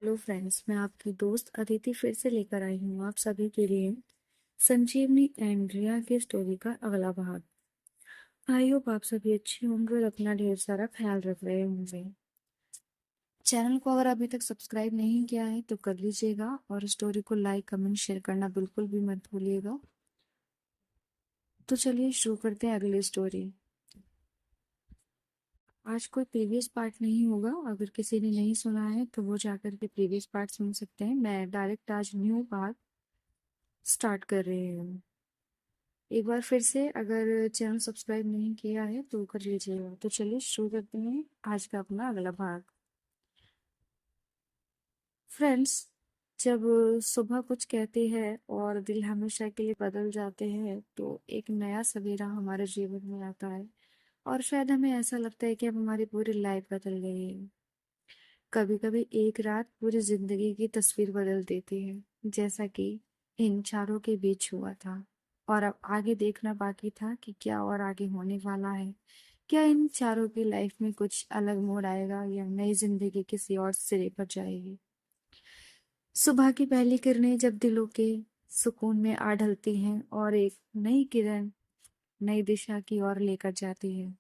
Hello friends, मैं आपकी दोस्त अदिति फिर से लेकर आई हूँ आप सभी के लिए संजीवनी एंड रिया की स्टोरी का अगला भाग। आई होप आप सभी अच्छे होंगे और अपना ढेर सारा ख्याल रख रहे होंगे। चैनल को अगर अभी तक सब्सक्राइब नहीं किया है तो कर लीजिएगा और स्टोरी को लाइक कमेंट शेयर करना बिल्कुल भी मत भूलिएगा। तो चलिए शुरू करते हैं अगली स्टोरी। आज कोई प्रीवियस पार्ट नहीं होगा, अगर किसी ने नहीं सुना है तो वो जाकर के प्रीवियस पार्ट सुन सकते हैं। मैं डायरेक्ट आज न्यू पार्ट स्टार्ट कर रही हूँ। एक बार फिर से अगर चैनल सब्सक्राइब नहीं किया है तो कर लीजिएगा। तो चलिए शुरू करते हैं आज का अपना अगला भाग। फ्रेंड्स, जब सुबह कुछ कहती है और दिल हमेशा के लिए बदल जाते हैं तो एक नया सवेरा हमारे जीवन में आता है और शायद हमें ऐसा लगता है कि अब हमारी पूरी लाइफ बदल गई है। कभी कभी एक रात पूरी जिंदगी की तस्वीर बदल देती है, जैसा कि इन चारों के बीच हुआ था। और अब आगे देखना बाकी था कि क्या और आगे होने वाला है। क्या इन चारों की लाइफ में कुछ अलग मोड़ आएगा या नई जिंदगी किसी और सिरे पर जाएगी। सुबह की पहली किरणें जब दिलों के सुकून में आ ढलती हैं और एक नई किरण नई दिशा की ओर लेकर जाती है।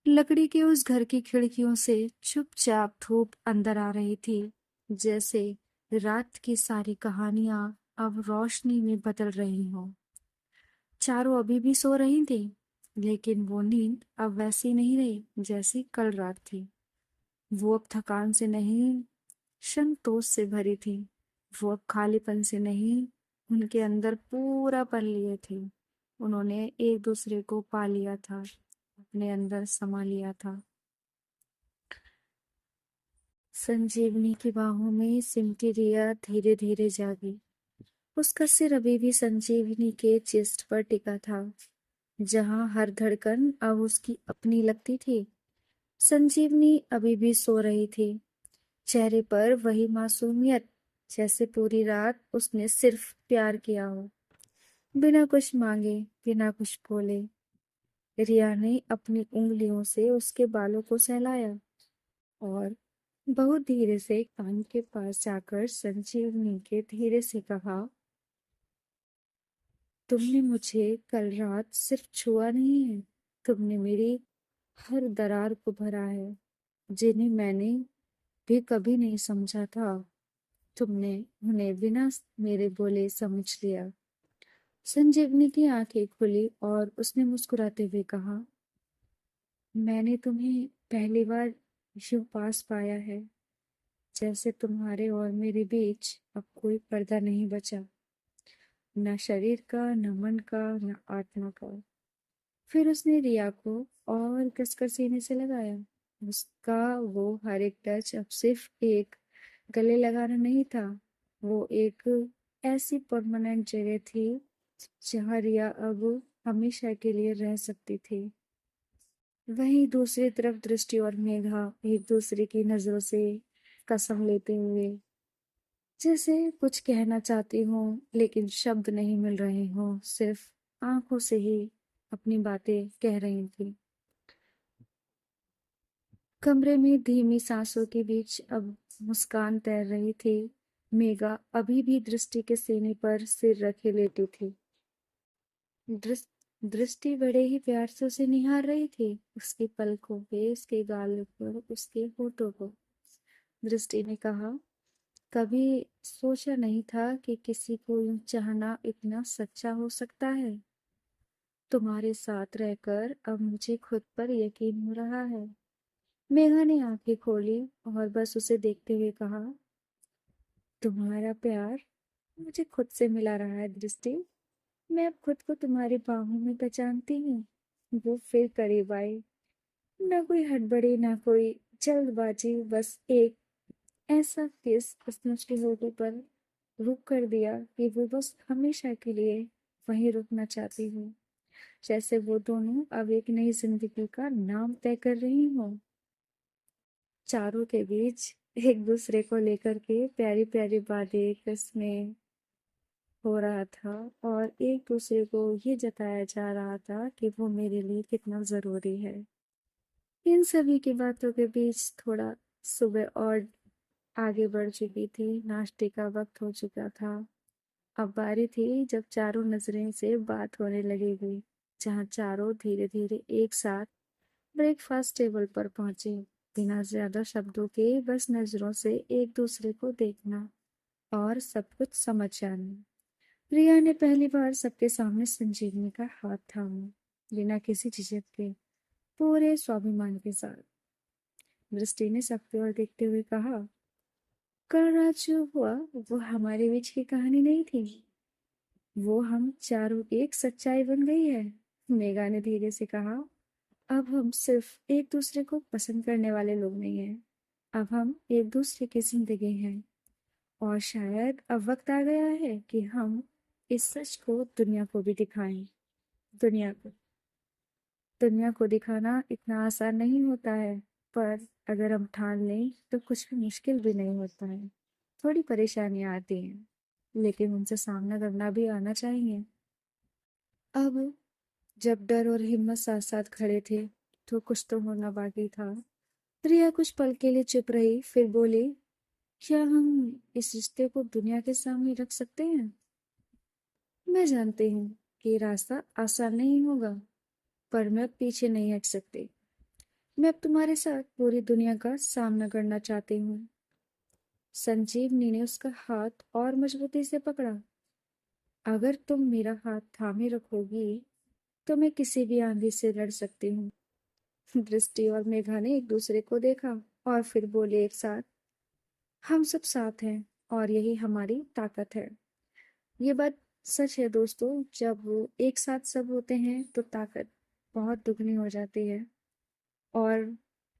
लकड़ी के उस घर की खिड़कियों से चुपचाप धूप अंदर आ रही थी, जैसे रात की सारी कहानियां अब रोशनी में बदल रही हों। चारों अभी भी सो रही थी, लेकिन वो नींद अब वैसी नहीं रही जैसी कल रात थी। वो अब थकान से नहीं, संतोष से भरी थी। वो अब खालीपन से नहीं, उनके अंदर पूरा पल लिए थे। उन्होंने एक दूसरे को पा लिया था, अपने अंदर समा लिया था। संजीवनी की बाहों में सिमटी रिया धीरे धीरे जागी। उसका सिर अभी भी संजीवनी के चेस्ट पर टिका था, जहां हर धड़कन अब उसकी अपनी लगती थी। संजीवनी अभी भी सो रही थी, चेहरे पर वही मासूमियत, जैसे पूरी रात उसने सिर्फ प्यार किया हो, बिना कुछ मांगे, बिना कुछ बोले। रिया ने अपनी उंगलियों से उसके बालों को सहलाया और बहुत धीरे से कान के पास जाकर संजीवनी के धीरे से कहा, तुमने मुझे कल रात सिर्फ छुआ नहीं है, तुमने मेरी हर दरार को भरा है, जिन्हें मैंने भी कभी नहीं समझा था। तुमने उन्हें बिना मेरे बोले समझ लिया। संजीवनी की आंखें खुली और उसने मुस्कुराते हुए कहा, मैंने तुम्हें पहली बार यूं पास पाया है, जैसे तुम्हारे और मेरे बीच अब कोई पर्दा नहीं बचा, न शरीर का, न मन का, न आत्मा का। फिर उसने रिया को और कसकर सीने से लगाया। उसका वो हर एक टच अब सिर्फ एक गले लगाना नहीं था, वो एक ऐसी परमानेंट जगह थी जहाँ रिया अब हमेशा के लिए रह सकती थी। वहीं दूसरी तरफ दृष्टि और मेघा एक दूसरे की नजरों से कसम लेते हुए, जैसे कुछ कहना चाहती हूँ लेकिन शब्द नहीं मिल रहे हों, सिर्फ आंखों से ही अपनी बातें कह रही थी। कमरे में धीमी सांसों के बीच अब मुस्कान तैर रही थी। मेघा अभी भी दृष्टि के सीने पर सिर रखे लेटी थी। दृष्टि बड़े ही प्यार से उसे निहार रही थी, उसकी पलकों पे, उसके गालों पर, उसके होठों को। दृष्टि ने कहा, कभी सोचा नहीं था कि किसी को यूं चाहना इतना सच्चा हो सकता है। तुम्हारे साथ रहकर अब मुझे खुद पर यकीन हो रहा है। मेघा ने आंखें खोली और बस उसे देखते हुए कहा, तुम्हारा प्यार मुझे खुद से मिला रहा है दृष्टि। मैं अब खुद को तुम्हारी बाहों में पहचानती हूँ। वो फिर करीब आई। ना कोई हड़बड़ी, ना कोई जल्दबाजी, बस एक ऐसा किस उसने उसके होठों पर रुक कर दिया कि वो बस हमेशा के लिए वहीं रुकना चाहती हूँ, जैसे वो दोनों अब एक नई जिंदगी का नाम तय कर रही हों। चारों के बीच एक दूसरे को लेकर के प्यारी प्यारी बातें कसने हो रहा था और एक दूसरे को ये जताया जा रहा था कि वो मेरे लिए कितना जरूरी है। इन सभी की बातों के बीच थोड़ा सुबह और आगे बढ़ चुकी थी। नाश्ते का वक्त हो चुका था। अब बारी थी जब चारों नजरें से बात होने लगेगी, जहाँ चारों धीरे धीरे एक साथ ब्रेकफास्ट टेबल पर पहुंचे, बिना ज्यादा शब्दों के, बस नजरों से एक दूसरे को देखना और सब कुछ समझ जाना। रिया ने पहली बार सबके सामने संजीवनी का हाथ थामा, बिना किसी झिझक के, पूरे स्वाभिमान के साथ। दृष्टि ने सबकी ओर देखते हुए कहा, कल रात जो हुआ वो हमारे बीच की कहानी नहीं थी, वो हम चारों की एक सच्चाई बन गई है। मेघा ने धीरे से कहा, अब हम सिर्फ एक दूसरे को पसंद करने वाले लोग नहीं हैं, अब हम एक दूसरे की जिंदगी हैं। और शायद अब वक्त आ गया है कि हम इस सच को दुनिया को भी दिखाएं। दुनिया को दुनिया को दिखाना इतना आसान नहीं होता है, पर अगर हम ठान लें तो कुछ भी मुश्किल भी नहीं होता है। थोड़ी परेशानियां आती हैं, लेकिन उनसे सामना करना भी आना चाहिए। अब जब डर और हिम्मत साथ साथ खड़े थे, तो कुछ तो होना बाकी था। प्रिया कुछ पल के लिए चुप रही, फिर बोली, क्या हम इस रिश्ते को दुनिया के सामने रख सकते हैं? मैं जानती हूँ कि ये रास्ता आसान नहीं होगा, पर मैं अब पीछे नहीं हट सकती। मैं अब तुम्हारे साथ पूरी दुनिया का सामना करना चाहती हूँ। संजीवनी ने उसका हाथ और मजबूती से पकड़ा। अगर तुम मेरा हाथ थामे रखोगी तो मैं किसी भी आंधी से लड़ सकती हूँ। दृष्टि और मेघा ने एक दूसरे को देखा और फिर बोले एक साथ, हम सब साथ हैं और यही हमारी ताकत है। ये बात सच है दोस्तों, जब एक साथ सब होते हैं तो ताकत बहुत दुगनी हो जाती है। और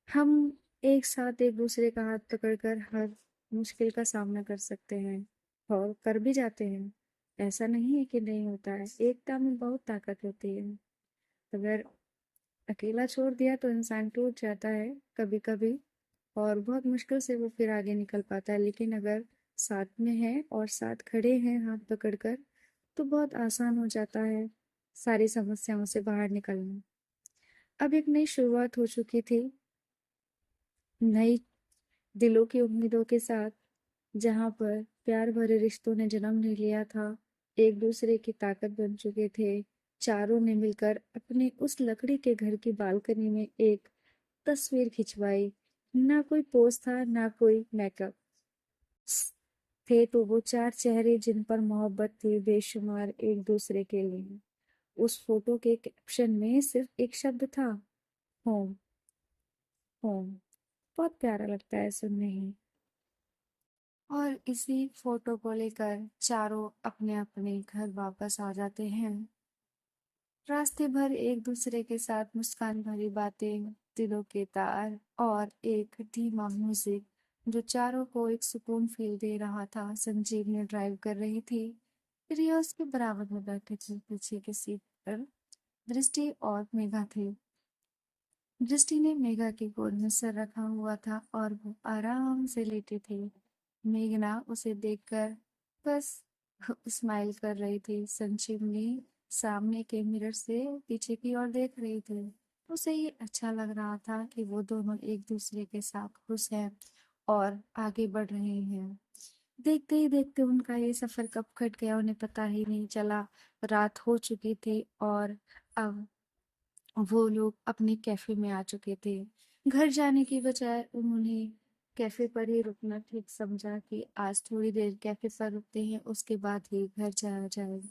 हम एक साथ एक दूसरे का हाथ पकड़कर हर मुश्किल का सामना कर सकते हैं और कर भी जाते हैं। ऐसा नहीं है कि नहीं होता है, एकता में बहुत ताकत होती है। अगर अकेला छोड़ दिया तो इंसान टूट जाता है कभी कभी, और बहुत मुश्किल से वो फिर आगे निकल पाता है। लेकिन अगर साथ में है और साथ खड़े हैं हाथ पकड़कर, तो बहुत आसान हो जाता है सारी समस्याओं से बाहर निकलना। अब एक नई शुरुआत हो चुकी थी, नई दिलों की उम्मीदों के साथ, जहां पर प्यार भरे रिश्तों ने जन्म ले लिया था, एक दूसरे की ताकत बन चुके थे। चारों ने मिलकर अपने उस लकड़ी के घर की बालकनी में एक तस्वीर खिंचवाई। ना कोई पोज था, ना कोई मेकअप। थे तो वो चार चेहरे जिन पर मोहब्बत थी बेशुमार एक दूसरे के लिए। उस फोटो के कैप्शन में सिर्फ एक शब्द था, होम। होम बहुत प्यारा लगता है सुनने ही। और इसी फोटो को लेकर चारों अपने अपने घर वापस आ जाते हैं। रास्ते भर एक दूसरे के साथ मुस्कान भरी बातें, दिलों के तार और एक धीमा म्यूजिक जो चारों को एक सुकून फील दे रहा था। संजीवनी ड्राइव कर रही थी, रिया उसके बराबर में बैठे थे पीछे की सीट पर। दृष्टि और मेघा थे। दृष्टि ने मेघा की गोद में सर रखा हुआ था और वो आराम से लेटी थी। मेघना उसे देखकर बस स्माइल कर रही थी। संजीवनी सामने के मिरर से पीछे की ओर देख रही थी। उसे ये अच्छा लग रहा था कि वो दोनों एक दूसरे के साथ खुश हैं और आगे बढ़ रहे हैं। देखते ही देखते उनका ये सफर कब कट गया उन्हें पता ही नहीं चला। रात हो चुकी थी और अब वो लोग अपने कैफे में आ चुके थे। घर जाने की बजाय उन्होंने कैफे पर ही रुकना ठीक समझा कि आज थोड़ी देर कैफे पर रुकते हैं, उसके बाद ही घर जाया जाएगा।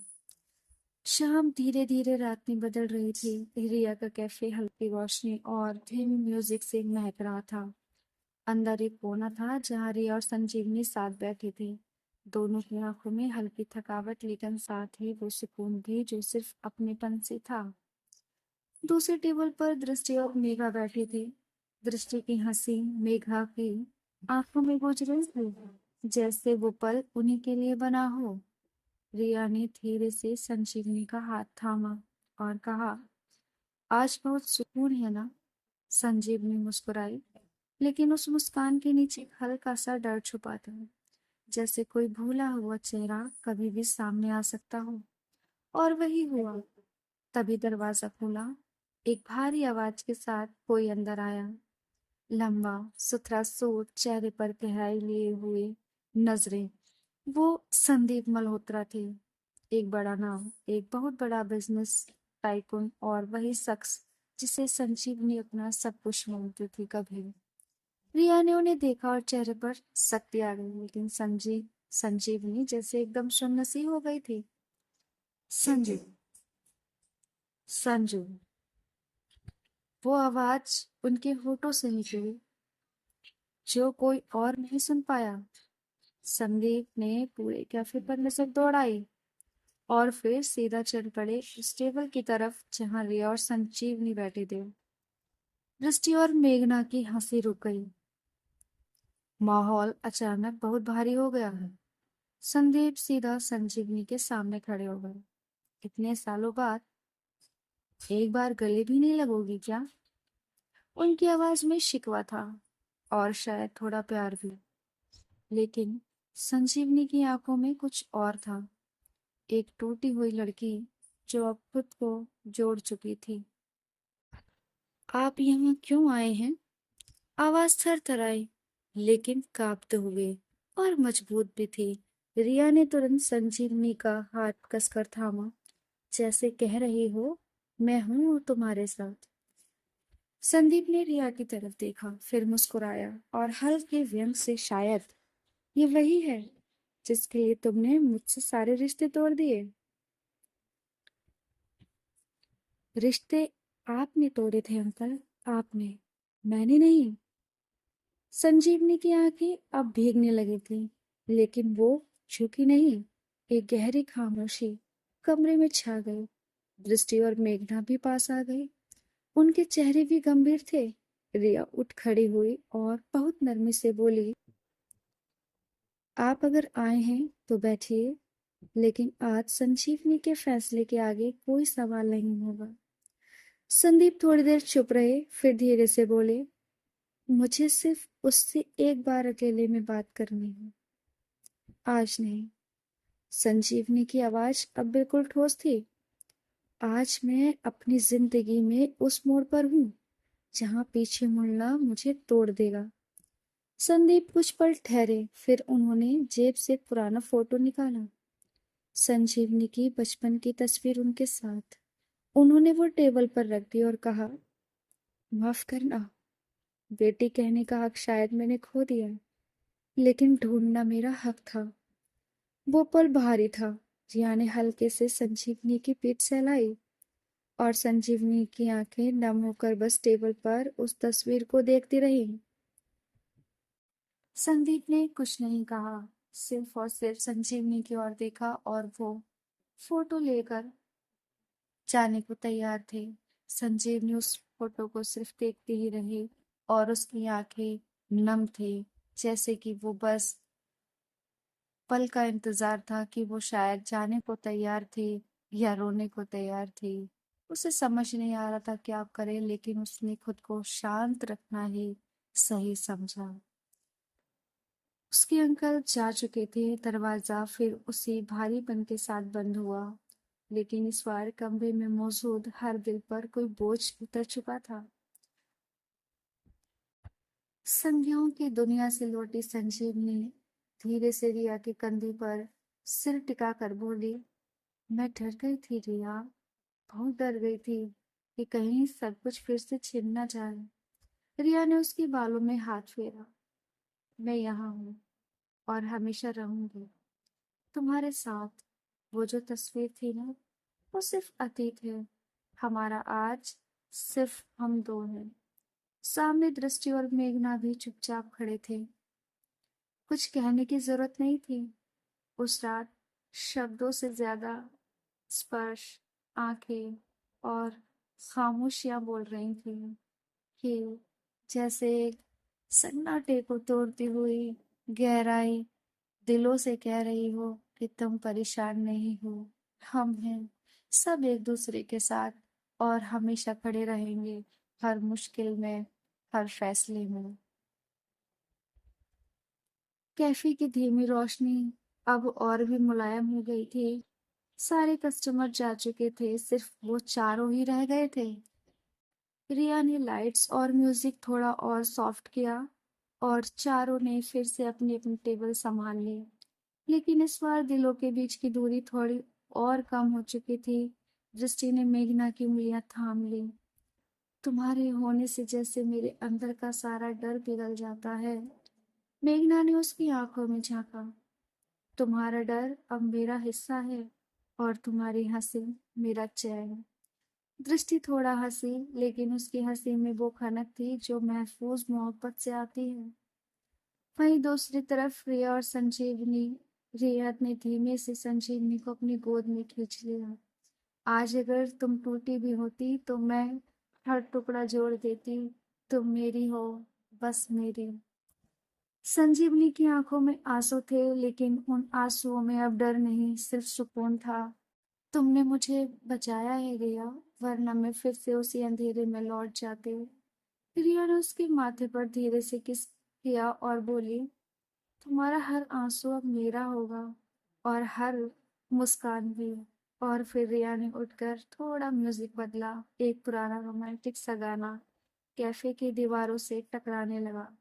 शाम धीरे धीरे रात में बदल रही थी। रिया का कैफे हल्की रोशनी और धीमी म्यूजिक से महक रहा था। अंदर एक कोना था जहाँ रिया और संजीवनी साथ बैठे थे। दोनों की आंखों में हल्की थकावट, लेकिन साथ ही वो सुकून भी जो सिर्फ अपनेपन से था। दूसरे टेबल पर दृष्टि और मेघा बैठी थी। दृष्टि की हंसी मेघा की आंखों में गूंज रही थी, जैसे वो पल उन्हीं के लिए बना हो। रिया ने धीरे से संजीवनी का हाथ थामा और कहा, आज बहुत सुकून है ना? संजीवनी मुस्कुराई, लेकिन उस मुस्कान के नीचे एक हल्का सा डर छुपा था, जैसे कोई भूला हुआ चेहरा कभी भी सामने आ सकता हो। और वही हुआ। तभी दरवाजा खुला। एक भारी आवाज के साथ कोई अंदर आया, लंबा सुथरा सूट, चेहरे पर गहराई लिए हुए नजरें, वो संदीप मल्होत्रा थे। एक बड़ा नाम, एक बहुत बड़ा बिजनेस टाइकून, और वही शख्स जिसे संजीवनी अपना सब कुछ मानती थी। कभी रिया ने उन्हें देखा और चेहरे पर सख्ती आ गई, लेकिन संजीवनी जैसे एकदम सुन्न-सी हो गई थी। संजू, संजू, वो आवाज उनके होठों से निकली, जो कोई और नहीं सुन पाया। संदीप ने पूरे कैफे पर नजर दौड़ाई और फिर सीधा चल पड़े उस टेबल की तरफ जहां रिया और संजीवनी बैठे थे। दृष्टि और मेघना की हंसी रुक गई। माहौल अचानक बहुत भारी हो गया। संदीप सीधा संजीवनी के सामने खड़े हो गए। इतने सालों बाद एक बार गले भी नहीं लगोगी क्या? उनकी आवाज में शिकवा था और शायद थोड़ा प्यार भी। लेकिन संजीवनी की आंखों में कुछ और था। एक टूटी हुई लड़की जो अब खुद को जोड़ चुकी थी। आप यहाँ क्यों आए हैं? आवाज थरथराई, लेकिन कांपते हुए और मजबूत भी थी। रिया ने तुरंत संजीवनी का हाथ कसकर थामा, जैसे कह रही हो, मैं हूं तुम्हारे साथ। संदीप ने रिया की तरफ देखा, फिर मुस्कुराया और हल्के व्यंग से, शायद ये वही है जिसके लिए तुमने मुझसे सारे रिश्ते तोड़ दिए। रिश्ते आपने तोड़े थे अंकल, आपने, मैंने नहीं। संजीवनी की आंखें अब भीगने लगी थीं, लेकिन वो झुकी नहीं। एक गहरी खामोशी कमरे में छा गई। दृष्टि और मेघना भी पास आ गई। उनके चेहरे भी गंभीर थे। रिया उठ खड़ी हुई और बहुत नरमी से बोली, आप अगर आए हैं तो बैठिए, लेकिन आज संजीवनी के फैसले के आगे कोई सवाल नहीं होगा। संदीप थोड़ी देर चुप रहे, फिर धीरे से बोले, मुझे सिर्फ उससे एक बार अकेले में बात करनी है, आज नहीं। संजीवनी की आवाज अब बिल्कुल ठोस थी। आज मैं अपनी जिंदगी में उस मोड़ पर हूँ जहाँ पीछे मुड़ना मुझे तोड़ देगा। संदीप कुछ पल ठहरे, फिर उन्होंने जेब से एक पुराना फोटो निकाला, संजीवनी की बचपन की तस्वीर उनके साथ। उन्होंने वो टेबल पर रख दी और कहा, माफ करना, बेटी कहने का हक शायद मैंने खो दिया, लेकिन ढूंढना मेरा हक था। वो पल भारी था। जिया ने हल्के से संजीवनी की पीठ सहलाई और संजीवनी की आंखें नम होकर बस टेबल पर उस तस्वीर को देखती रही। संदीप ने कुछ नहीं कहा, सिर्फ और सिर्फ संजीवनी की ओर देखा और वो फोटो लेकर जाने को तैयार थे। संजीवनी उस फोटो को सिर्फ देखती ही रही और उसकी आंखें नम थी, जैसे कि वो बस पल का इंतजार था कि वो शायद जाने को तैयार थी या रोने को तैयार थी। उसे समझ नहीं आ रहा था क्या करे, लेकिन उसने खुद को शांत रखना ही सही समझा। उसके अंकल जा चुके थे। दरवाजा फिर उसी भारीपन के साथ बंद हुआ, लेकिन इस बार कमरे में मौजूद हर दिल पर कोई बोझ उतर चुका था। संध्याओं की दुनिया से लौटी संजीवनी धीरे से रिया के कंधे पर सिर टिकाकर बोली, मैं डर गई थी रिया, बहुत डर गई थी कि कहीं सब कुछ फिर से छिन ना जाए। रिया ने उसके बालों में हाथ फेरा, मैं यहाँ हूँ और हमेशा रहूंगी तुम्हारे साथ। वो जो तस्वीर थी ना, वो सिर्फ अतीत है, हमारा आज सिर्फ हम दो हैं। सामने दृष्टि और मेघना भी चुपचाप खड़े थे। कुछ कहने की जरूरत नहीं थी। उस रात शब्दों से ज्यादा स्पर्श, आंखें और खामोशियां बोल रही थी, कि जैसे एक सन्नाटे को तोड़ती हुई गहराई दिलों से कह रही हो कि तुम परेशान नहीं हो, हम हैं सब एक दूसरे के साथ और हमेशा खड़े रहेंगे, हर मुश्किल में, हर फैसले में। कैफे की धीमी रोशनी अब और भी मुलायम हो गई थी। सारे कस्टमर जा चुके थे, सिर्फ वो चारों ही रह गए थे। रिया ने लाइट्स और म्यूजिक थोड़ा और सॉफ्ट किया और चारों ने फिर से अपनी अपनी टेबल संभाल ली। लेकिन इस बार दिलों के बीच की दूरी थोड़ी और कम हो चुकी थी। दृष्टि ने मेघना की उंगलियां थाम ली। तुम्हारे होने से जैसे मेरे अंदर का सारा डर पिघल जाता है। मेघना ने उसकी आंखों में झांका। तुम्हारा डर अब मेरा हिस्सा है और तुम्हारी हंसी मेरा चैन। दृष्टि थोड़ा हंसी, लेकिन उसकी हंसी में वो खनक थी जो महफूज मोहब्बत से आती है। वहीं दूसरी तरफ रिया और संजीवनी। रिया ने धीमे से संजीवनी को अपनी गोद में खींच लिया। आज अगर तुम टूटी भी होती तो मैं हर टुकड़ा जोड़ देती। तुम मेरी हो, बस मेरी। संजीवनी की आंखों में आंसू थे, लेकिन उन आंसुओं में अब डर नहीं, सिर्फ सुकून था। तुमने मुझे बचाया है रिया, वरना मैं फिर से उसी अंधेरे में लौट जाती। रिया ने उसके माथे पर धीरे से किस किया और बोली, तुम्हारा हर आंसू अब मेरा होगा और हर मुस्कान भी। और फिर रिया ने उठकर थोड़ा म्यूजिक बदला। एक पुराना रोमांटिक सा गाना कैफे की दीवारों से टकराने लगा।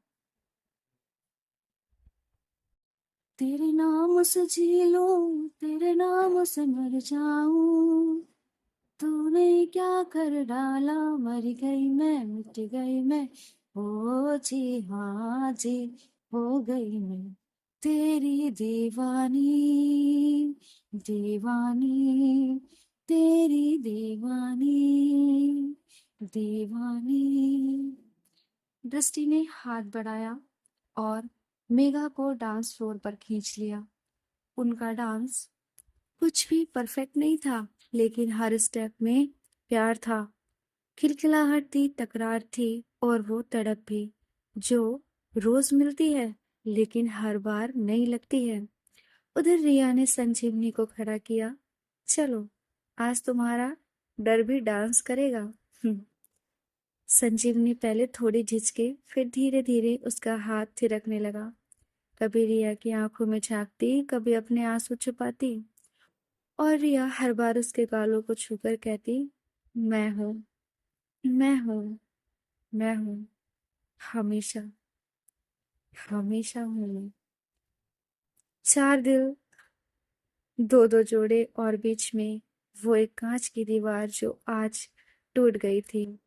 तेरे नाम से जी लूं, तेरे नाम से मर जाऊं। तूने क्या कर डाला, मर गई मैं, मिट गई मैं। ओ जी हाँ जी, हो गई मैं तेरी दीवानी, दीवानी, तेरी दीवानी, दीवानी। दृष्टि ने हाथ बढ़ाया और मेघा को डांस फ्लोर पर खींच लिया। उनका डांस कुछ भी परफेक्ट नहीं था, लेकिन हर स्टेप में प्यार था। खिलखिलाहट थी, तकरार थी और वो तड़प भी, जो रोज मिलती है लेकिन हर बार नई लगती है। उधर रिया ने संजीवनी को खड़ा किया। चलो, आज तुम्हारा डर भी डांस करेगा। संजीवनी पहले थोड़ी झिझके, फिर धीरे धीरे उसका हाथ थिरकने लगा। कभी रिया की आंखों में झांकती, कभी अपने आंसू छुपाती, और रिया हर बार उसके गालों को छूकर कहती, मैं हूं, मैं हूं, मैं हूं, हमेशा, हमेशा हूं मैं। चार दिल, दो दो जोड़े, और बीच में वो एक कांच की दीवार जो आज टूट गई थी।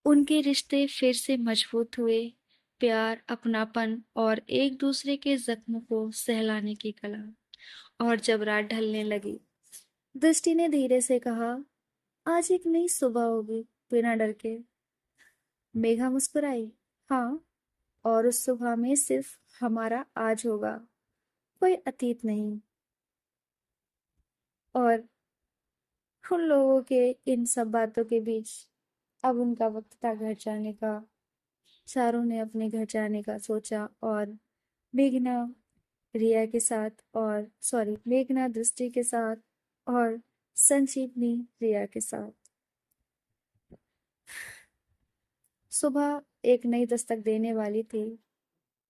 उनके रिश्ते फिर से मजबूत हुए। प्यार, अपनापन और एक दूसरे के जख्म को सहलाने की कला। और जब रात ढलने लगी, दृष्टि ने धीरे से कहा, आज एक नई सुबह होगी, बिना डर के। मेघा मुस्कुराई। हाँ, और उस सुबह में सिर्फ हमारा आज होगा, कोई अतीत नहीं। और उन लोगों के इन सब बातों के बीच अब उनका वक्त था घर जाने का। चारों ने अपने घर जाने का सोचा, और मेघना रिया के साथ, और सॉरी, मेघना दृष्टि के साथ, और संजीवनी रिया के साथ। सुबह एक नई दस्तक देने वाली थी।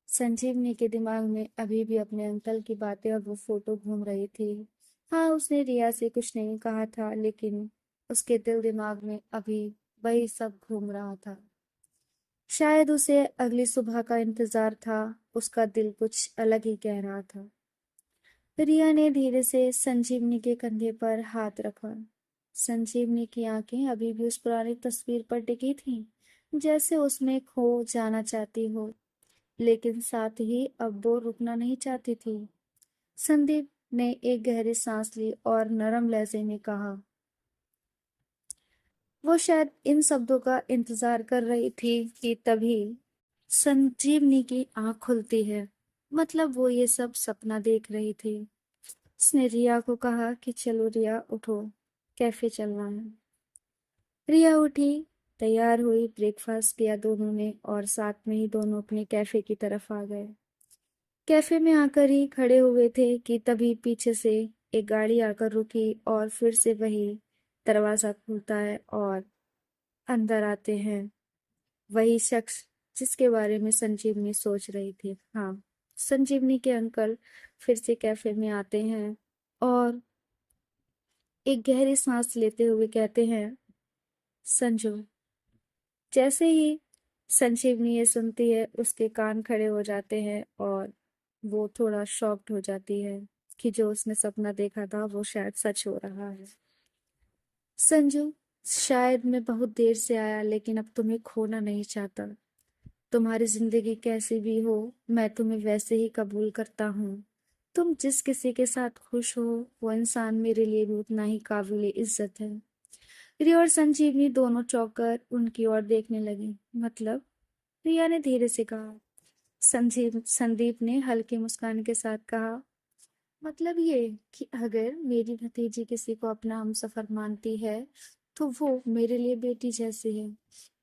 संजीवनी के दिमाग में अभी भी अपने अंकल की बातें और वो फोटो घूम रही थी। हाँ, उसने रिया से कुछ नहीं कहा था, लेकिन उसके दिल दिमाग में अभी वही सब घूम रहा था। शायद उसे अगली सुबह का इंतजार था। उसका दिल कुछ अलग ही कह रहा था। रिया ने धीरे से संजीवनी के कंधे पर हाथ रखा। संजीवनी की आंखें अभी भी उस पुरानी तस्वीर पर टिकी थीं, जैसे उसमें खो जाना चाहती हो, लेकिन साथ ही अब वो रुकना नहीं चाहती थी। संदीप ने एक गहरी सांस ली और नरम लहजे में कहा, वो शायद इन शब्दों का इंतजार कर रही थी कि तभी संजीवनी की आंख खुलती है। मतलब वो ये सब सपना देख रही थी। उसने रिया को कहा कि चलो रिया, उठो, कैफे चलना है। रिया उठी, तैयार हुई, ब्रेकफास्ट किया दोनों ने, और साथ में ही दोनों अपने कैफे की तरफ आ गए। कैफे में आकर ही खड़े हुए थे कि तभी पीछे से एक गाड़ी आकर रुकी, और फिर से वही दरवाजा खुलता है और अंदर आते हैं वही शख्स जिसके बारे में संजीवनी सोच रही थी। हाँ, संजीवनी के अंकल फिर से कैफे में आते हैं और एक गहरी सांस लेते हुए कहते हैं, संजू। जैसे ही संजीवनी ये सुनती है, उसके कान खड़े हो जाते हैं और वो थोड़ा शॉक्ड हो जाती है कि जो उसने सपना देखा था वो शायद सच हो रहा है। संजू, शायद मैं बहुत देर से आया, लेकिन अब तुम्हें खोना नहीं चाहता। तुम्हारी जिंदगी कैसी भी हो, मैं तुम्हें वैसे ही कबूल करता हूँ। तुम जिस किसी के साथ खुश हो, वो इंसान मेरे लिए भी उतना ही काबिल इज्जत है। रिया और संजीवनी दोनों चौंक कर उनकी ओर देखने लगी। मतलब? रिया ने धीरे से कहा। संदीप ने हल्की मुस्कान के साथ कहा, मतलब ये कि अगर मेरी भतीजी किसी को अपना हमसफर मानती है, तो वो मेरे लिए बेटी जैसी है।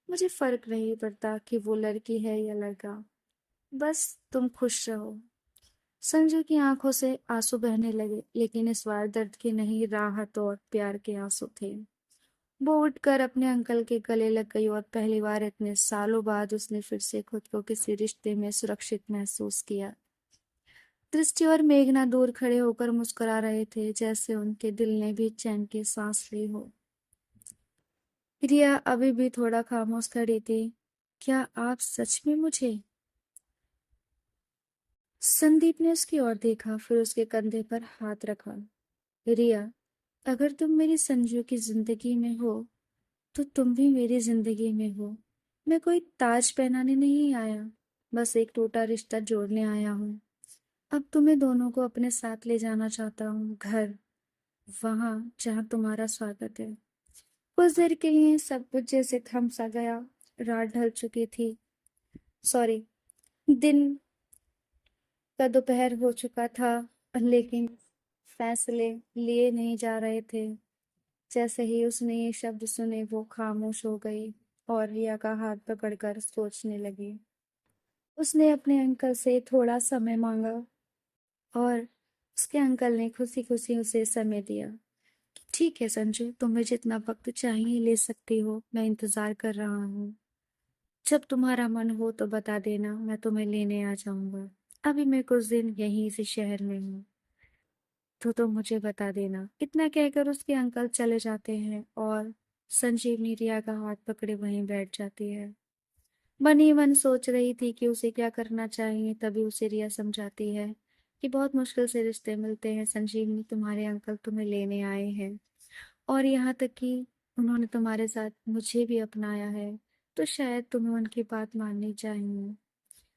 मुझे फर्क नहीं पड़ता कि वो लड़की है या लड़का। बस तुम खुश रहो। संजू की आंखों से आंसू बहने लगे, लेकिन इस बार दर्द के नहीं, राहत और प्यार के आंसू थे। वो उठकर अपने अंकल के गले लग गई और पहली बार इतने सालों बाद उसने फिर से खुद को किसी रिश्ते में सुरक्षित महसूस किया। दृष्टि और मेघना दूर खड़े होकर मुस्कुरा रहे थे, जैसे उनके दिल ने भी चैन की सांस ली हो। रिया अभी भी थोड़ा खामोश खड़ी थी। क्या आप सच में मुझे? संदीप ने उसकी ओर देखा, फिर उसके कंधे पर हाथ रखा। रिया, अगर तुम मेरी संजू की जिंदगी में हो, तो तुम भी मेरी जिंदगी में हो। मैं कोई ताज पहनाने नहीं आया, बस एक टूटा रिश्ता जोड़ने आया हूँ। अब तुम्हें दोनों को अपने साथ ले जाना चाहता हूँ, घर, वहां जहाँ तुम्हारा स्वागत है। कुछ देर के लिए सब कुछ जैसे थम सा गया। रात ढल चुकी थी। सॉरी, दिन का दोपहर हो चुका था, लेकिन फैसले लिए नहीं जा रहे थे। जैसे ही उसने ये शब्द सुने, वो खामोश हो गई और रिया का हाथ पकड़कर सोचने लगी। उसने अपने अंकल से थोड़ा समय मांगा और उसके अंकल ने खुशी खुशी उसे समय दिया। ठीक है संजू, तुम्हें जितना वक्त चाहिए ले सकती हो, मैं इंतजार कर रहा हूँ। जब तुम्हारा मन हो तो बता देना, मैं तुम्हें लेने आ जाऊंगा। अभी मैं कुछ दिन यहीं इसी शहर में हूँ, तो तुम मुझे बता देना। इतना कहकर उसके अंकल चले जाते हैं और संजीवनी रिया का हाथ पकड़े वहीं बैठ जाती है। मन ही मन सोच रही थी कि उसे क्या करना चाहिए, तभी उसे रिया समझाती है कि बहुत मुश्किल से रिश्ते मिलते हैं संजीवनी, तुम्हारे अंकल तुम्हें लेने आए हैं और यहाँ तक कि उन्होंने तुम्हारे साथ मुझे भी अपनाया है, तो शायद तुम्हें उनकी बात माननी चाहिए।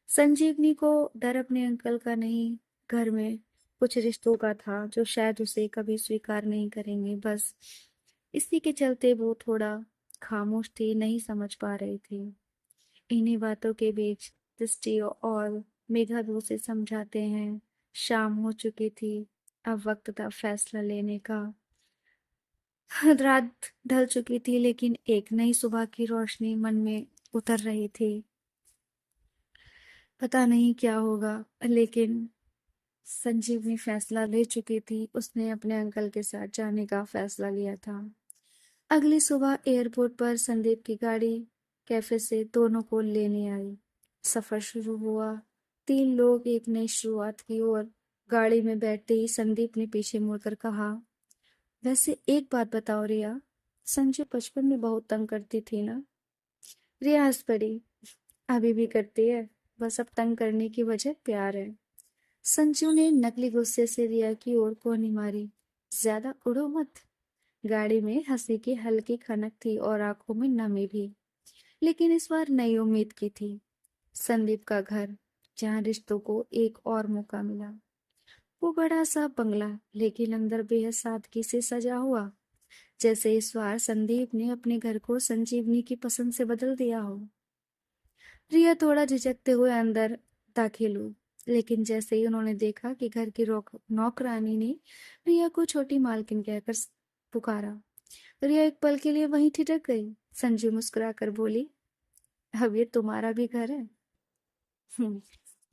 संजीवनी को डर अपने अंकल का नहीं, घर में कुछ रिश्तों का था जो शायद उसे कभी स्वीकार नहीं करेंगे। बस इसी के चलते वो थोड़ा खामोश थी, नहीं समझ पा रही थी। इन्हीं बातों के बीच दृष्टि और मेघा भी उसे समझाते हैं। शाम हो चुकी थी, अब वक्त था फैसला लेने का। रात ढल चुकी थी, लेकिन एक नई सुबह की रोशनी मन में उतर रही थी। पता नहीं क्या होगा, लेकिन संजीवनी फैसला ले चुकी थी। उसने अपने अंकल के साथ जाने का फैसला लिया था। अगली सुबह एयरपोर्ट पर संदीप की गाड़ी कैफे से दोनों को लेने आई। सफर शुरू हुआ। तीन लोग एक नई शुरुआत की ओर। गाड़ी में बैठते ही संदीप ने पीछे मुड़कर कहा, वैसे एक बात बताओ रिया, संजू बचपन में बहुत तंग करती थी ना? रिया हंस पड़ी। अभी भी करती है, बस अब तंग करने की वजह प्यार है। संजू ने नकली गुस्से से रिया की ओर कोनी मारी। ज्यादा उड़ो मत। गाड़ी में हंसी की हल्की खनक थी और आंखों में नमी भी, लेकिन इस बार नई उम्मीद की थी। संदीप का घर, जहाँ रिश्तों को एक और मौका मिला। वो बड़ा सा बंगला, लेकिन अंदर बेहद सादगी से सजा हुआ, जैसे इस बार संदीप ने अपने घर को संजीवनी की पसंद से बदल दिया हो। रिया थोड़ा झिझकते हुए अंदर दाखिल हुई, लेकिन जैसे ही उन्होंने देखा कि घर की नौकरानी ने रिया को छोटी मालकिन कहकर पुकारा, रिया एक पल के लिए वहीं ठिठक गई। संजू मुस्कुराकर बोली, अब ये तुम्हारा भी घर है। हम्म।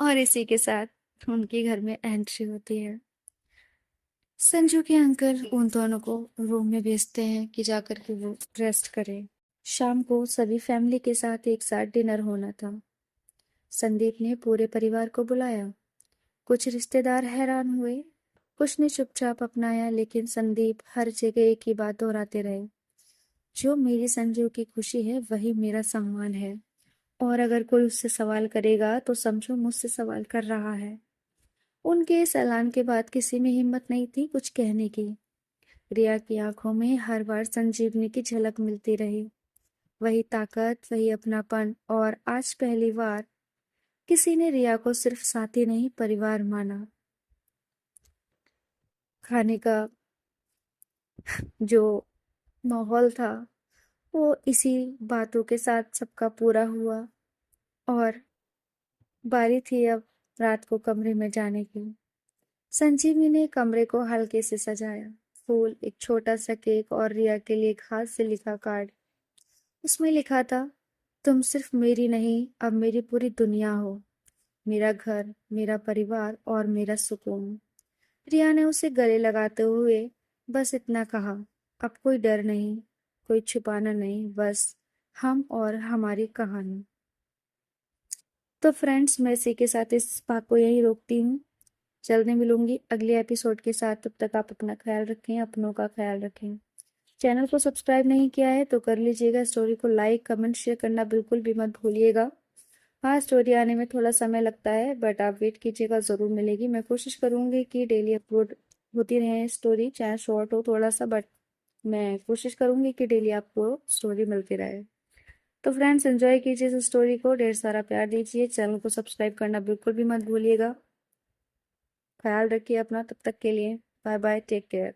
और इसी के साथ उनके घर में एंट्री होती है। संजू के अंकल उन दोनों को रूम में भेजते हैं कि जाकर के वो रेस्ट करें। शाम को सभी फैमिली के साथ एक साथ डिनर होना था। संदीप ने पूरे परिवार को बुलाया। कुछ रिश्तेदार हैरान हुए, कुछ ने चुपचाप अपनाया, लेकिन संदीप हर जगह एक ही बात दोहराते रहे, जो मेरी संजू की खुशी है वही मेरा सम्मान है। और अगर कोई उससे सवाल करेगा तो समझो मुझसे सवाल कर रहा है। उनके इस ऐलान के बाद किसी में हिम्मत नहीं थी कुछ कहने की। रिया की आंखों में हर बार संजीवनी की झलक मिलती रही। वही ताकत, वही अपनापन, और आज पहली बार किसी ने रिया को सिर्फ साथी नहीं परिवार माना। खाने का जो माहौल था वो इसी बातों के साथ सबका पूरा हुआ। और बारी थी अब रात को कमरे में जाने की। संजीवनी ने कमरे को हल्के से सजाया। फूल, एक छोटा सा केक और रिया के लिए एक हाथ से लिखा कार्ड। उसमें लिखा था, तुम सिर्फ मेरी नहीं अब मेरी पूरी दुनिया हो। मेरा घर, मेरा परिवार और मेरा सुकून। रिया ने उसे गले लगाते हुए बस इतना कहा, अब कोई डर नहीं, कोई छुपाना नहीं, बस हम और हमारी कहानी। तो फ्रेंड्स, मैं इसी के साथ इस भाग को यहीं रोकती हूँ। जल्दी मिलूंगी अगले एपिसोड के साथ। तब तक आप अपना ख्याल रखें, अपनों का ख्याल रखें। चैनल को सब्सक्राइब नहीं किया है तो कर लीजिएगा। स्टोरी को लाइक, कमेंट, शेयर करना बिल्कुल भी मत भूलिएगा। हाँ, स्टोरी आने में थोड़ा समय लगता है बट आप वेट कीजिएगा, ज़रूर मिलेगी। मैं कोशिश करूँगी कि डेली अपलोड होती रहे स्टोरी, चाहे शॉर्ट हो थोड़ा सा, बट मैं कोशिश करूँगी कि डेली आपको स्टोरी मिलती रहे। तो फ्रेंड्स, एंजॉय कीजिए इस स्टोरी को, ढेर सारा प्यार दीजिए। चैनल को सब्सक्राइब करना बिल्कुल भी मत भूलिएगा। ख्याल रखिए अपना, तब तक के लिए बाय बाय, टेक केयर।